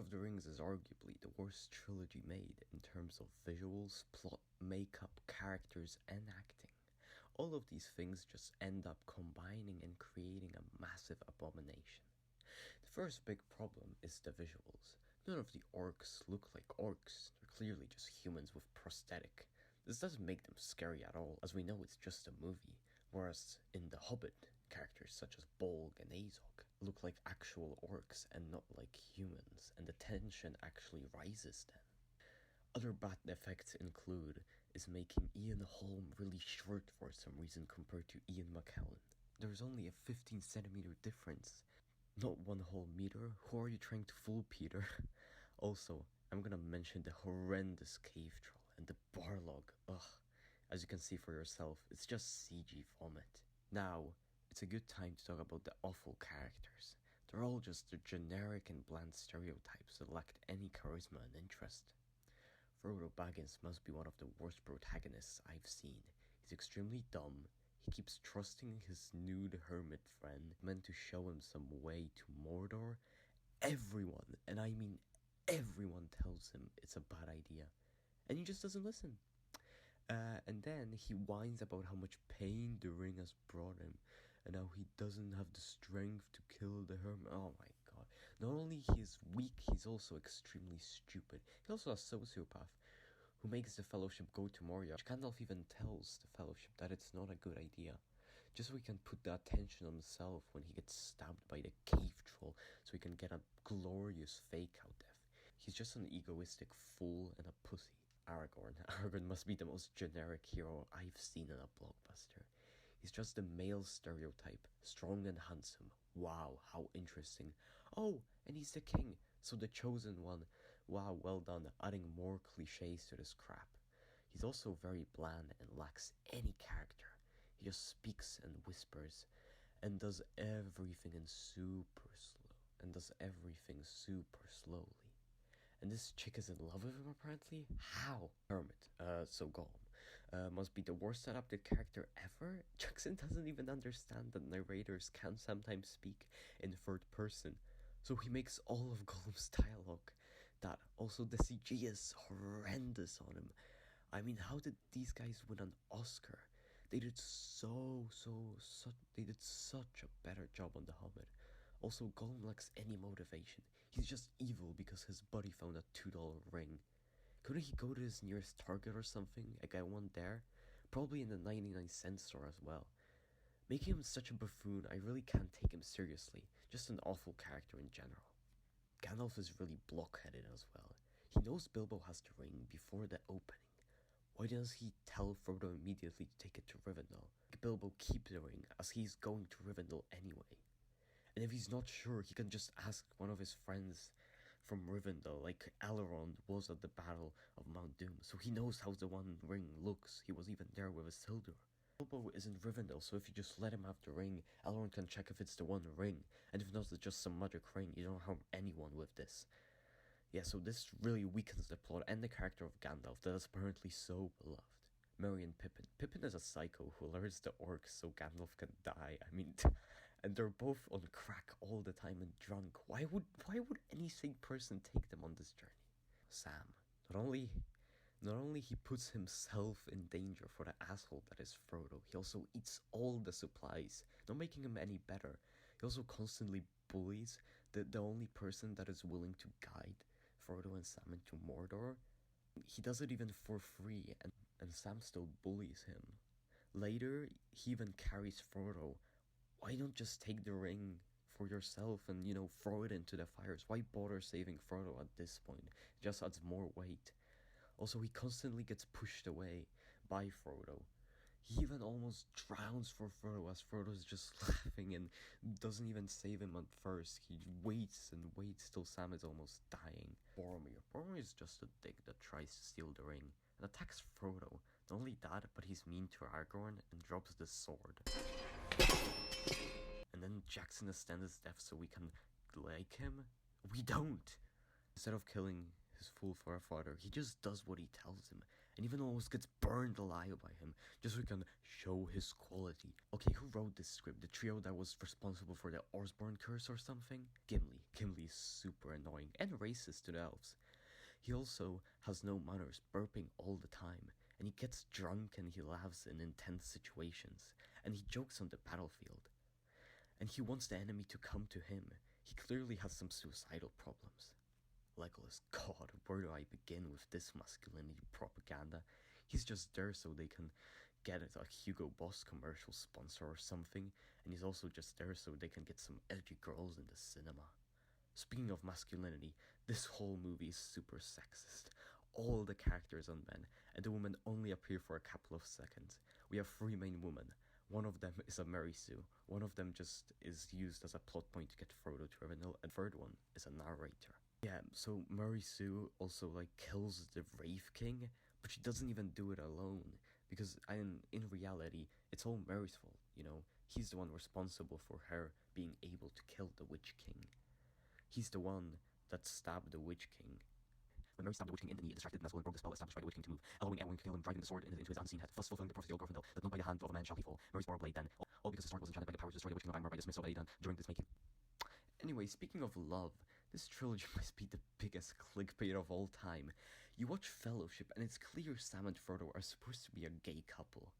of the Rings is arguably the worst trilogy made in terms of visuals, plot, makeup, characters, and acting. All of these things just end up combining and creating a massive abomination. The first big problem is the visuals. None of the orcs look like orcs, they're clearly just humans with prosthetic. This doesn't make them scary at all, as we know it's just a movie, whereas in The Hobbit, characters such as Bolg and Azog look like actual orcs and not like humans, and the tension actually rises then. Other bad effects include is making Ian Holm really short for some reason compared to Ian McKellen. There's only a 15cm difference, not 1 whole meter. Who are you trying to fool, Peter? Also, I'm gonna mention the horrendous cave troll and the barlog. Ugh, as you can see for yourself, it's just CG vomit. Now, it's a good time to talk about the awful characters. They're all just the generic and bland stereotypes that lacked any charisma and interest. Frodo Baggins must be one of the worst protagonists I've seen. He's extremely dumb. He keeps trusting his nude hermit friend, meant to show him some way to Mordor. Everyone, and I mean everyone, tells him it's a bad idea, and he just doesn't listen. And then he whines about how much pain the ring has brought him, and how he doesn't have the strength to kill the hermit. Oh my god. Not only he is weak, he's also extremely stupid. He's also a sociopath who makes the Fellowship go to Moria. Gandalf even tells the Fellowship that it's not a good idea, just so he can put the attention on himself when he gets stabbed by the cave troll, so he can get a glorious fake-out death. He's just an egoistic fool and a pussy. Aragorn must be the most generic hero I've seen in a blockbuster. He's just the male stereotype, strong and handsome. Wow, how interesting. Oh, and he's the king, so the chosen one. Wow, well done, adding more cliches to this crap. He's also very bland and lacks any character. He just speaks and whispers, and does everything super slowly. And this chick is in love with him, apparently? How? Hermit, so Gollum, must be the worst adapted character ever? Jackson doesn't even understand that narrators can sometimes speak in third person, so he makes all of Gollum's dialogue. That, also the CG is horrendous on him. I mean, how did these guys win an Oscar? They did such a better job on The Hobbit. Also, Gollum lacks any motivation. He's just evil because his buddy found a $2 ring. Couldn't he go to his nearest Target or something and get one there? Probably in the 99-cent store as well. Making him such a buffoon, I really can't take him seriously. Just an awful character in general. Gandalf is really blockheaded as well. He knows Bilbo has the ring before the opening. Why does he tell Frodo immediately to take it to Rivendell? Make Bilbo keep the ring, as he's going to Rivendell anyway. And if he's not sure, he can just ask one of his friends from Rivendell, like Elrond was at the Battle of Mount Doom, so he knows how the One Ring looks. He was even there with Isildur. Bilbo is in Rivendell, so if you just let him have the ring, Elrond can check if it's the One Ring, and if not, it's just some magic ring. You don't harm anyone with this. Yeah, so this really weakens the plot and the character of Gandalf that is apparently so beloved. Merry and Pippin. Pippin is a psycho who lures the orcs so Gandalf can die. I mean, and they're both on crack all the time and drunk. Why would any sane person take them on this journey? Sam. Not only he puts himself in danger for the asshole that is Frodo, he also eats all the supplies, not making him any better. He also constantly bullies the only person that is willing to guide Frodo and Sam into Mordor. He does it even for free, and Sam still bullies him. Later, he even carries Frodo. Why don't just take the ring for yourself and, throw it into the fires? Why bother saving Frodo at this point? It just adds more weight. Also, he constantly gets pushed away by Frodo. He even almost drowns for Frodo, as Frodo's just laughing and doesn't even save him at first. He waits and waits till Sam is almost dying. Boromir is just a dick that tries to steal the ring and attacks Frodo. Not only that, but he's mean to Aragorn and drops the sword. And then Jackson extends his death so we can like him? We don't! Instead of killing his fool for a father, he just does what he tells him, and even almost gets burned alive by him, just so he can show his quality. Okay, who wrote this script? The trio that was responsible for the Orsborn curse or something? Gimli. Gimli is super annoying and racist to the elves. He also has no manners, burping all the time, and he gets drunk and he laughs in intense situations, and he jokes on the battlefield. And he wants the enemy to come to him. He clearly has some suicidal problems. Legolas, God, where do I begin with this masculinity propaganda? He's just there so they can get a Hugo Boss commercial sponsor or something, and he's also just there so they can get some edgy girls in the cinema. Speaking of masculinity, this whole movie is super sexist. All the characters are men, and the women only appear for a couple of seconds. We have 3 main women. One of them is a Mary Sue. One of them just is used as a plot point to get Frodo to Rivendell, and the third one is a narrator. Yeah, so Mary Sue also kills the Wraith King, but she doesn't even do it alone, because in reality, it's all Mary's fault, you know? He's the one responsible for her being able to kill the Witch King. He's the one that stabbed the Witch King. When Mary stabbed the Witch King in the knee, it distracted Nestle and broke the spell established by the Witch King to move, allowing Elwyn to kill him, driving the sword into his unseen head, thus fulfilling the prophecy of Glorfindel, that not by the hand of a man shall he fall. Mary's bore blade then, all because his sword was enchanted by the power to destroy the Witch King of Angmar by the Smiths of Aedan during this making. Anyway, speaking of love, this trilogy must be the biggest clickbait of all time. You watch Fellowship and it's clear Sam and Frodo are supposed to be a gay couple.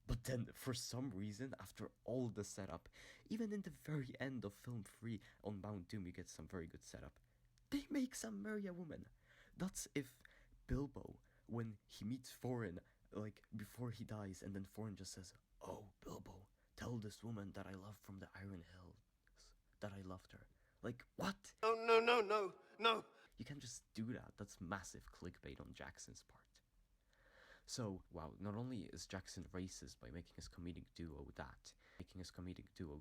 But then, for some reason, after all the setup, even in the very end of film 3 on Mount Doom you get some very good setup, they make Sam marry a woman. That's if Bilbo, when he meets Thorin, before he dies, and then Thorin just says, "Oh, Bilbo, tell this woman that I love from the Iron Hills that I loved her." What? No. You can't just do that. That's massive clickbait on Jackson's part. So, wow, not only is Jackson racist by making his comedic duo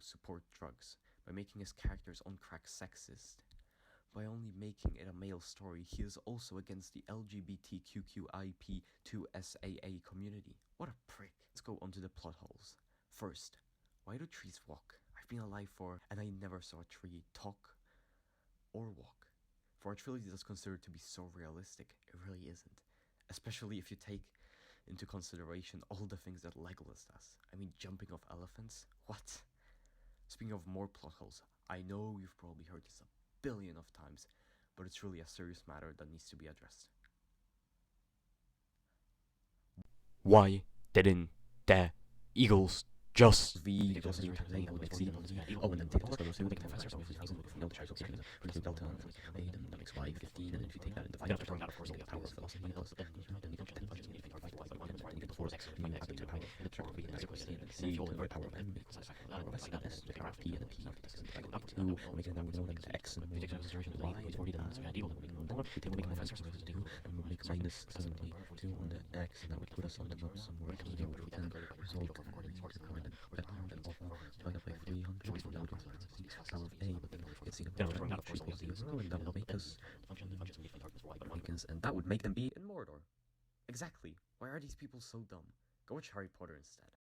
support drugs, by making his characters on crack sexist, by only making it a male story, he is also against the LGBTQIP2SAA community. What a prick. Let's go on to the plot holes. First, why do trees walk? I've been alive and I never saw a tree talk or walk. For a trilogy that's considered to be so realistic, it really isn't. Especially if you take into consideration all the things that Legolas does. I mean, jumping off elephants? What? Speaking of more plot holes, I know you've probably heard this a billion of times, but it's really a serious matter that needs to be addressed. Why didn't the Eagles just the Eagles and oh, and then take those photos, make professors of no charge of sections for the delta and that makes y 15, and if you take that and divide after throwing out of course the power of philosophy plus and you don't get 10 budgets and you think by 1 and you get the 4 x and you add the power of the power of b and c equal the power of m equals power of s and s the power of p and the p up to making that we know like the x and y is 40 then we take the professors of 2 and we make minus 72 on the x and that would put us on the map somewhere because we can resolve divided by 300 power of a, but then it's in the power of 3 and that will make us and that would make them be in Mordor. Exactly. Why are these people so dumb? Go watch Harry Potter instead.